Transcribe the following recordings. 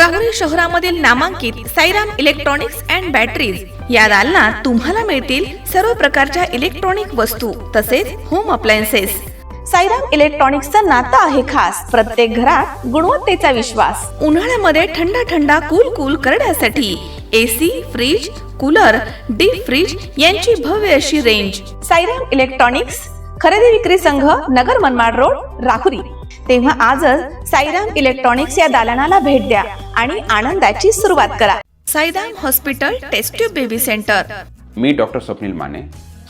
राहुरी शहरामधील नामांकित Sairam electronics and batteries या दालनात तुम्हाला मिळतील सर्व प्रकारच्या इलेक्ट्रॉनिक वस्तू तसेच होम अप्लायन्सेस। साईराम इलेक्ट्रॉनिक्सचं नातं आहे खास, प्रत्येक घरात गुणवत्तेचा विश्वास। उन्हाळ्यामध्ये थंड कूल करण्यासाठी AC, fridge, cooler, deep freeze यांची भव्य अशी रेंज। साईराम इलेक्ट्रॉनिक्स खरेदी विक्री संघ, नगर मनमाड रोड, राहुरी। तेव्हा आजच साईराम इलेक्ट्रॉनिक्स या दालनाला भेट द्या आणि आनंदाची सुरुवात करा। Sairam hospital test tube baby centre. मी डॉक्टर स्वप्नील माने,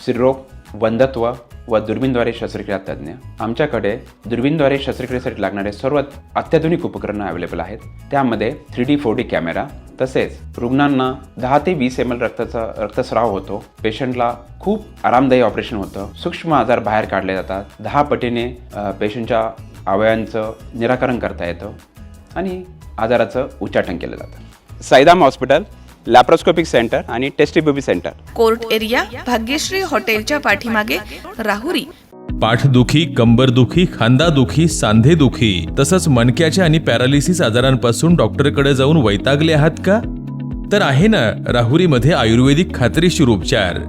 स्त्रीरोग, वंध्यत्व व दुर्बीणद्वारे शस्त्रक्रिया तज्ञ। आमच्याकडे दुर्बीणद्वारे शस्त्रक्रियेसाठी लागणारे सर्व अत्याधुनिक उपकरणं अवेलेबल आहेत। त्यामध्ये 3D 4D कॅमेरा, तसेच रुग्णांना 10 ते 20 ml रक्तस्राव होतो। पेशंटला खूप आरामदायी ऑपरेशन होतं। सूक्ष्म आजार बाहेर काढले जातात। 10 पटीने पेशंटच्या अवयवांचं निराकरण करता येतं आणि आजाराचं उच्चाटन केलं जातं। साईराम हॉस्पिटल, लॅप्रोस्कोपिक सेंटर आणि test baby centre, court area, Bhagyashree हॉटेलच्या पाठीमागे, राहुरी। पाठदुखी, कंबरदुखी, खांदादुखी, सांधेदुखी तसंच मणक्याच्या आणि पॅरालिसिस आजारांपासून डॉक्टरकडे जाऊन वैतागले आहात का? तर आहे ना राहुरीमध्ये आयुर्वेदिक खात्रीशीर उपचार।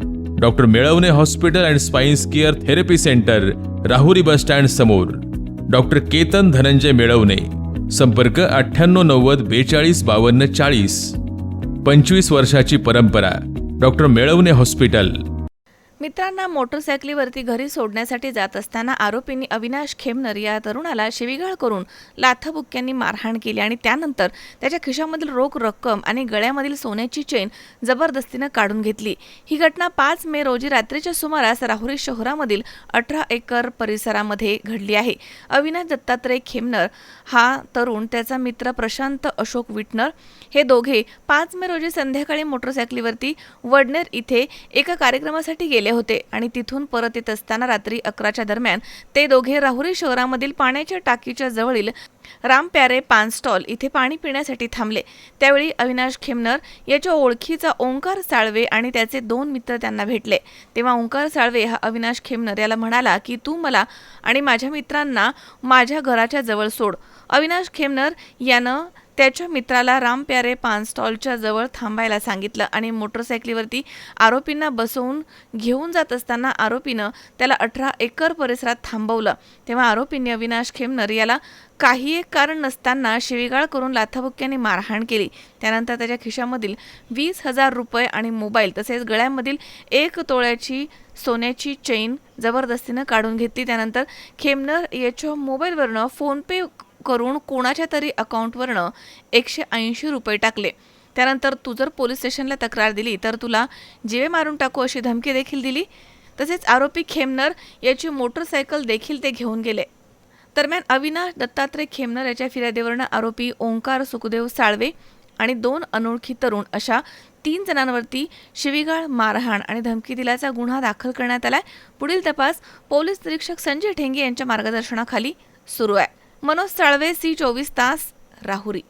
Doctor Melavane hospital and spine care therapy centre, Rahuri bus stand समोर। डॉक्टर केतन धनंजय मेळवणे, संपर्क 9890 42 52 40। 25 वर्षाची परंपरा, डॉक्टर मेळवणे हॉस्पिटल। मित्रांना मोटरसायकलीवरती घरी सोडण्यासाठी जात असताना आरोपींनी अविनाश खेमनर या तरुणाला शिवीगाळ करून लाथाबुक्क्यांनी मारहाण केली आणि त्यानंतर त्याच्या खिशामधील रोख रक्कम आणि गळ्यामधील सोन्याची चेन जबरदस्तीने काढून घेतली। ही घटना 5 मे रोजी रात्रीच्या सुमारास राहुरी शहरामधील 18 एकर परिसरामध्ये घडली आहे। अविनाश दत्तात्रय खेमनर हा तरुण, त्याचा मित्र प्रशांत अशोक विटनर हे दोघे 5 मे रोजी संध्याकाळी मोटरसायकलीवरती वडनेर इथे एका कार्यक्रमासाठी गेले होते आणि तिथून परत येत असताना रात्री 11च्या दरम्यान ते दोघे राहुरी शहरामधील पाण्याच्या टाकीच्या जवळील राम प्यारे पान स्टॉल इथे पाणी पिण्यासाठी थांबले। त्यावेळी अविनाश खेमनर याच्या ओळखीचा ओंकार साळवे आणि त्याचे 2 मित्र त्यांना भेटले। तेव्हा ओंकार साळवे हा अविनाश खेमनर याला म्हणाला की तू मला आणि माझ्या मित्रांना माझ्या घराच्या जवळ सोड। अविनाश खेमनर यानं त्याच्या मित्राला राम प्यारे पान स्टॉलच्या जवळ थांबायला सांगितलं आणि मोटरसायकलीवरती आरोपींना बसवून घेऊन जात असताना आरोपीनं त्याला 18 एकर परिसरात थांबवलं। तेव्हा आरोपींनी अविनाश खेमनर याला काही एक कारण नसताना शिवीगाळ करून लाथाबुक्क्यांनी मारहाण केली। त्यानंतर त्याच्या खिशामधील 20,000 रुपये आणि मोबाईल तसेच गळ्यामधील 1 तोळ्याची सोन्याची चेन जबरदस्तीनं काढून घेतली। त्यानंतर खेमनर याच्या मोबाईलवरनं फोनपे करून कोणाच्या तरी अकाउंटवरनं 180 रुपये टाकले। त्यानंतर तू जर पोलीस स्टेशनला तक्रार दिली तर तुला जीवे मारून टाकू अशी धमकी देखील दिली। तसेच आरोपी खेमनर याची मोटरसायकल देखील ते घेऊन गेले। दरम्यान अविनाश दत्तात्रय खेमनर याच्या फिर्यादीवरनं आरोपी ओंकार सुखदेव साळवे आणि 2 अनोळखी तरुण अशा 3 जणांवरती शिवीगाळ, मारहाण आणि धमकी दिल्याचा गुन्हा दाखल करण्यात आलाय। पुढील तपास पोलीस निरीक्षक संजय ठेंगे यांच्या मार्गदर्शनाखाली सुरू आहे। मनोज साळवे, C24 तास, राहुरी।